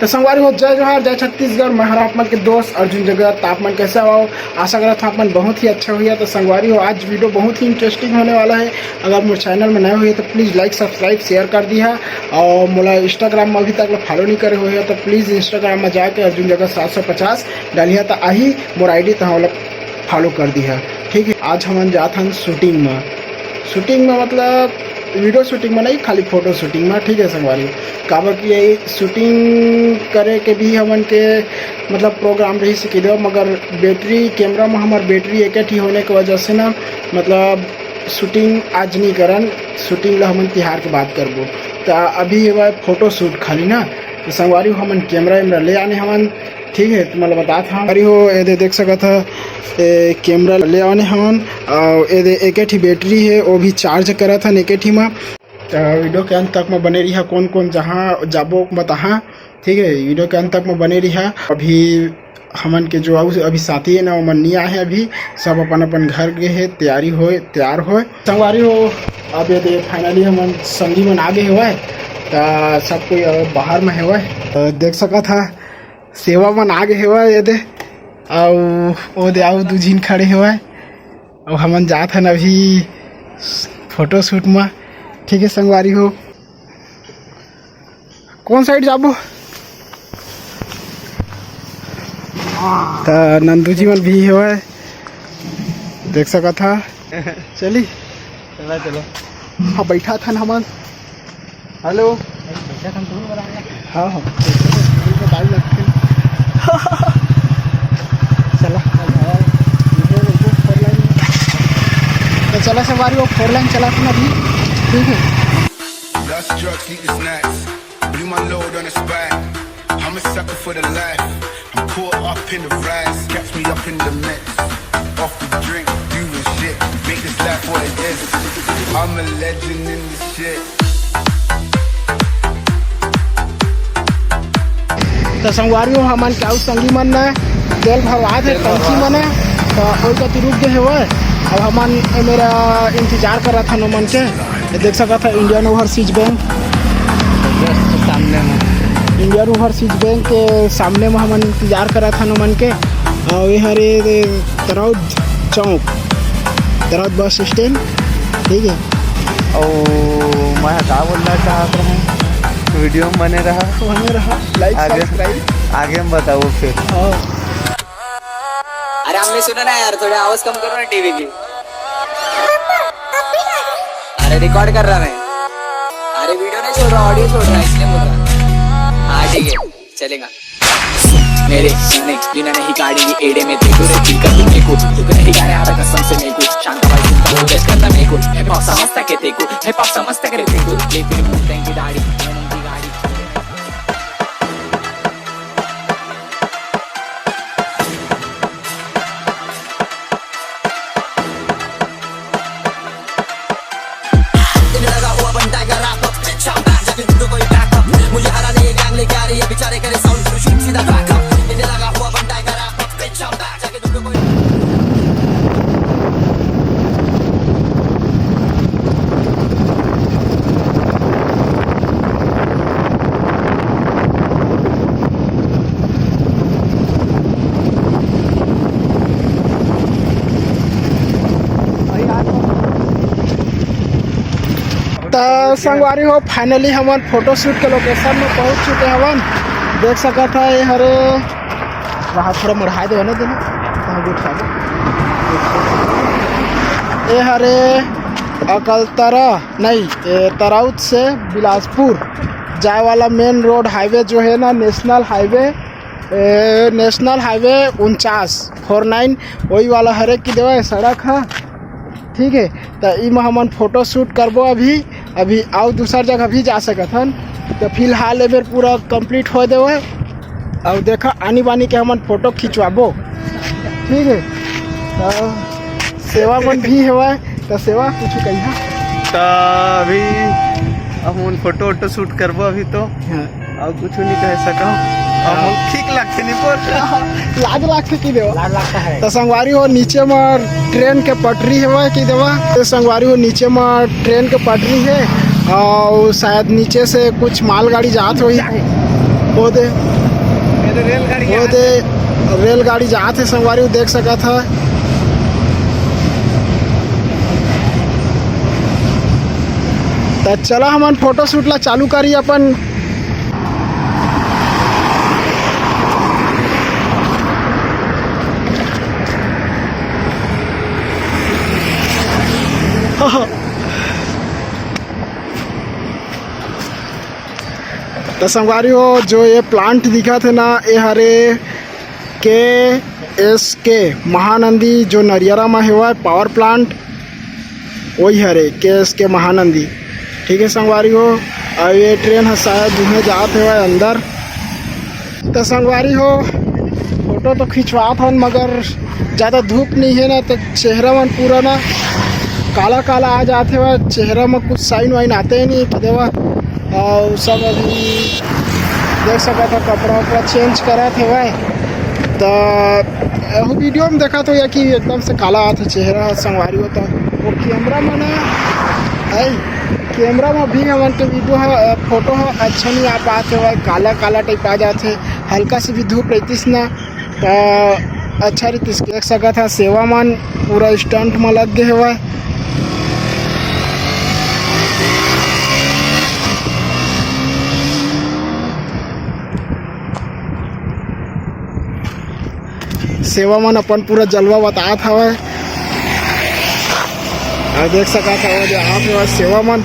संगवारी हो जय जोहार जय छत्तीसगढ़। मैं हर आपमन के दोस्त अर्जुन जगत। तापमान कैसा हो? आशा करता हूँ आपमन बहुत ही अच्छा हुआ। तो संगवारी हो आज वीडियो बहुत ही इंटरेस्टिंग होने वाला है। अगर मेरे चैनल में नए हुए तो प्लीज़ लाइक सब्सक्राइब शेयर कर दिया। और मोला इंस्टाग्राम में अभी तक फॉलो नहीं करे हुए तो प्लीज़ इंस्टाग्राम में जाके अर्जुन जगत 750 डालिए तो आई मोर आई डी तो हम फॉलो कर दिया। ठीक है, आज हम जाते हैं शूटिंग में मतलब वीडियो शूटिंग में नहीं, खाली फोटो शूटिंग में। ठीक है संगवारी, काबर कि यही शूटिंग करे के भी हमन के मतलब प्रोग्राम रही सके दो, मगर बैटरी कैमरा में हमार बैटरी एक ही होने की वजह से ना मतलब शूटिंग आज नहीं करन। शूटिंग ला हमन तिहार के बात करबो। तो अभी है फोटो शूट खाली ना, तो संगवारी हमन कैमरा ले आने हमन। ठीक है, तो मतलब बता था अरे हो ये देख सकत था कैमरा ले आने हमन। और ये एक ही बैटरी है वो भी चार्ज करा था एक ही में। तो वीडियो के अंत तक में बने रही कौन कौन जहाँ जाबो बता। ठीक है, वीडियो के अंत तक में बने रही। अभी हमन के जो अभी साथी है ना वो मन नहीं आए हैं, अभी सब अपन घर गए है, तैयार हो संगवारी हो। अब ये फाइनली हमन संगी मन आगे हुआ तो सब कोई बाहर में हुआ तो देख सका था सेवा मन आगे हुआ ये दे आओ दे आओ दू झीन खड़े हुआ और हमन जात हन अभी फोटो शूट में। ठीक है संगवारी हो, कौन साइड जाबो? तो नंदू जी मन भी हुआ देख सका था। चली चलो हाँ बैठा था हमन। हेलो बैठा था हाँ चला तो चला सवारी वो 4 लाइन चला था अभी। ठीक है तो संगवारी हो हमन क्या संगी मन ने तेल भरवा थे टंकी मन तो वही का रुक गए हुए। अब हमन मेरा इंतजार कर रहा था मन के। देख सका था इंडियन ओवरसीज बैंक सामने में, इंडियन ओवरसीज बैंक के सामने में हमन इंतजार कर रहा था मन के। और ये हरे तरौद चौक तरौद बस स्टैंड। ठीक है, और मैं क्या बोलना चाहत रहा हूँ, वीडियो में बने रहा लाइक सब्सक्राइब आगे में बताओ फिर। अरे हमने सुना ना यार, थोड़ा आवाज कम करो ना टीवी की। अरे रिकॉर्ड कर रहा मैं, अरे वीडियो नहीं छोड़ रहा, ऑडियो छोड़ रहा इसलिए बोल रहा। हाँ ठीक है चलेगा। मेरे सीने बिना नहीं काटेंगे एड़े में देखो रे दिल का तुमने को तू नहीं गाने आ रहा कसम से मेरे को शांत भाई सुनता हूँ जस्ट करता मेरे को है पाप समझता के तेरे को है पाप समझता करे तेरे को ले फिर मुंह की दाढ़ी की गाड़ी। मुझे हराने ये गैंग लेके आ रही है बेचारे करे साउंड शुरू शूट सीधा बैकअप इन्हें लगा हुआ बंदा करा पिच ऑन बैक जाके तुम लोग तो संगवारी हो फाइनली हमन फोटो शूट के लोकेशन में पहुंच चुके हवन। देख सका था ये हरे वहाँ थोड़ा मुढ़ा दे ना देना ये हरे अकलतरा नहीं तरौद से बिलासपुर जाए वाला मेन रोड हाईवे जो है ना नेशनल हाईवे 49 वही वाला हरे की देवा सड़क है। ठीक है, तो इमें हमन फोटो शूट करबो। अभी आओ दूसर जगह भी जा सकत हन। तो फिलहाल एबर पूरा कंप्लीट हो देवे और देखा आनी बानी के हमन फोटो खिंचवाबो। ठीक है, तो सेवा मन भी हुआ तो सेवा कुछ कही तो अभी हम फोटो वोटो शूट करबो अभी तो और कुछ नहीं कह सका। ठीक लगते नहीं बोल लाज लाख की देवा लाज लगता है। तो संगवारी हो नीचे में ट्रेन के पटरी है कि देवा। तो संगवारी हो नीचे में ट्रेन के पटरी है और शायद नीचे से कुछ मालगाड़ी जात हो वो दे रेलगाड़ी वो दे रेलगाड़ी जात है संगवारी वो देख सका था। तो चला हमन फोटो शूट ला चालू करी अपन। तो संगवारी हो जो ये प्लांट दिखा थे ना ये हरे KSK महानंदी जो नरियरा में हुआ है पावर प्लांट वही हरे KSK महानंदी। ठीक है संगवारी हो। और ये ट्रेन है शायद जिन्हें जाते हुए अंदर। तो संगवारी हो फोटो तो खिंचवा था मगर ज़्यादा धूप नहीं है ना तो चेहरा मन पूरा ना काला काला आ जाते हुआ चेहरा में कुछ साइन वाइन आते ही नहीं कि देवा। और सब अभी देख सका था कपड़ा वपड़ा चेंज करा थे भाई। तो वीडियो में देखा तो यह कि एकदम से काला आता चेहरा संगवारी होता। वो कैमरा में ना है कैमरा में भी हमन के वीडियो है फोटो है अच्छा नहीं आ पाते भाई काला काला टाइप आ जाते। हल्का से भी धूप रहतीस ना तो अच्छा रहतीस। देख सका था सेवा मन पूरा स्टंट में लग गए हुआ है। सेवा मन अपन पूरा जलवा बता था वह और देख सका था वो जो आप सेवा मन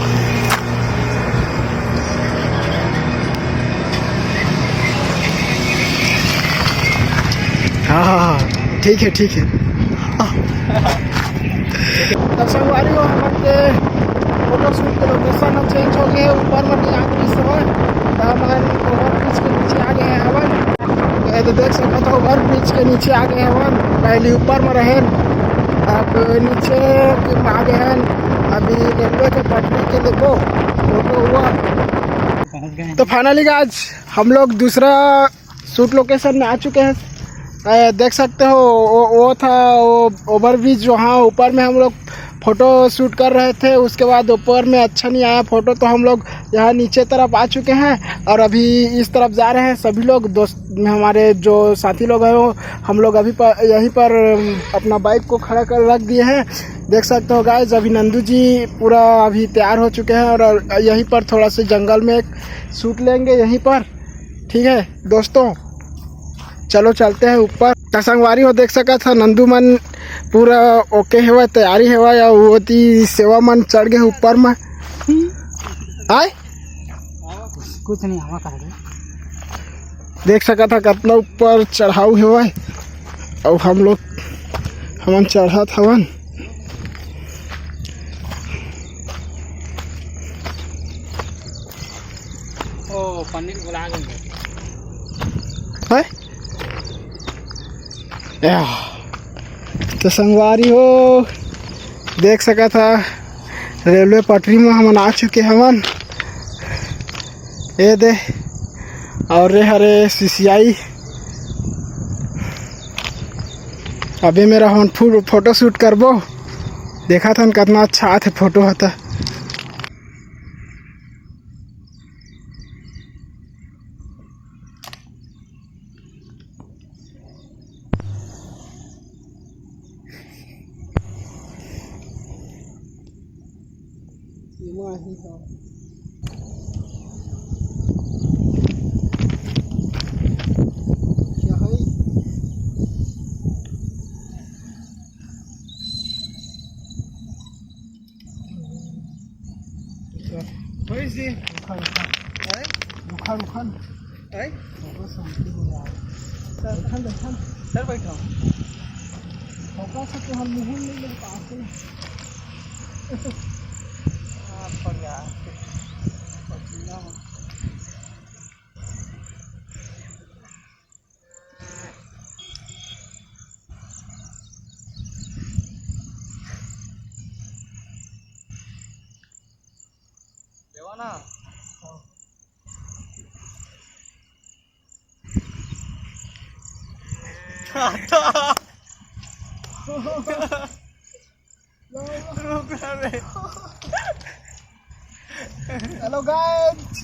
हाँ ठीक है ठीक है। तब संगवारी हो हमारे फोटो शूट के लोकेशन चेंज हो गए ऊपर में नहीं आगे तो हमारे ओवर ब्रिज के नीचे आ गए हैं हवन। तो देख सका था ओवर ब्रिज के नीचे आ गए हवन। पहले ऊपर में रहे अब नीचे आ गए हैं। अभी रेलवे के पटरी के देखो फोटो हुआ। तो फाइनली आज हम लोग दूसरा शूट लोकेशन में आ चुके हैं। देख सकते हो वो था वो ओवर ब्रिज वहाँ ऊपर में हम लोग फ़ोटो शूट कर रहे थे। उसके बाद ऊपर में अच्छा नहीं आया फ़ोटो तो हम लोग यहाँ नीचे तरफ आ चुके हैं और अभी इस तरफ जा रहे हैं। सभी लोग दोस्त हमारे जो साथी लोग हैं वो हम लोग अभी यहीं पर अपना बाइक को खड़ा कर रख दिए हैं। देख सकते हो गाइस अभी नंदू जी पूरा अभी तैयार हो चुके हैं और यहीं पर थोड़ा सा जंगल में एक शूट लेंगे यहीं पर। ठीक है दोस्तों चलो चलते हैं ऊपर। संगवारी हो देख सका था नंदू मन पूरा ओके हुआ तैयारी हुआ या वो थी सेवा मन चढ़ गए ऊपर में। आए कुछ नहीं हवा कर देख सका था कितना ऊपर चढ़ाऊ हुआ है और हम चढ़ा था वन। ओ पन्नी बुला देंगे तो संगवारी हो देख सका था रेलवे पटरी में हम आ चुके हवन। ये दे और रे हरे CCI अभी मेरा हम फुल फोटो शूट करबो। देखा था कितना अच्छा आते फोटो होता। सर बैठो देवाना हेलो गाइस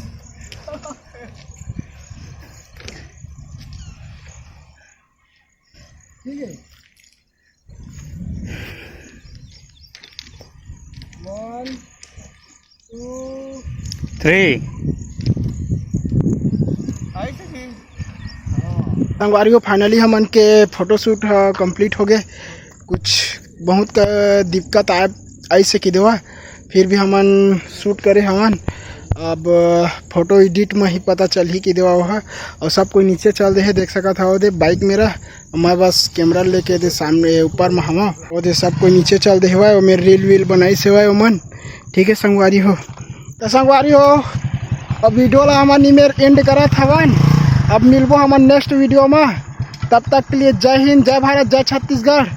ठीक है 1 2 3 संगवारियों फाइनली हमन के फोटोशूट कंप्लीट हो गए। कुछ बहुत दिक्कत आई से की देवा, फिर भी हमन शूट करे हमन। अब फोटो एडिट में ही पता चल ही कि देवा वह, और सब कोई नीचे चल दे है, देख सका था वो दे बाइक मेरा, मैं बस कैमरा लेके दे सामने ऊपर में हवा वो दे सब कोई नीचे चल दे हुआ, मेरे रील वील बनाई से हुआ मन। ठीक है संगवारी हो, तो संगवारी हो अब वीडियो ला हमन मेरे एंड करा था। अब मिलबो हमन नेक्स्ट वीडियो में, तब तक के लिए जय हिंद, जय भारत, जय छत्तीसगढ़।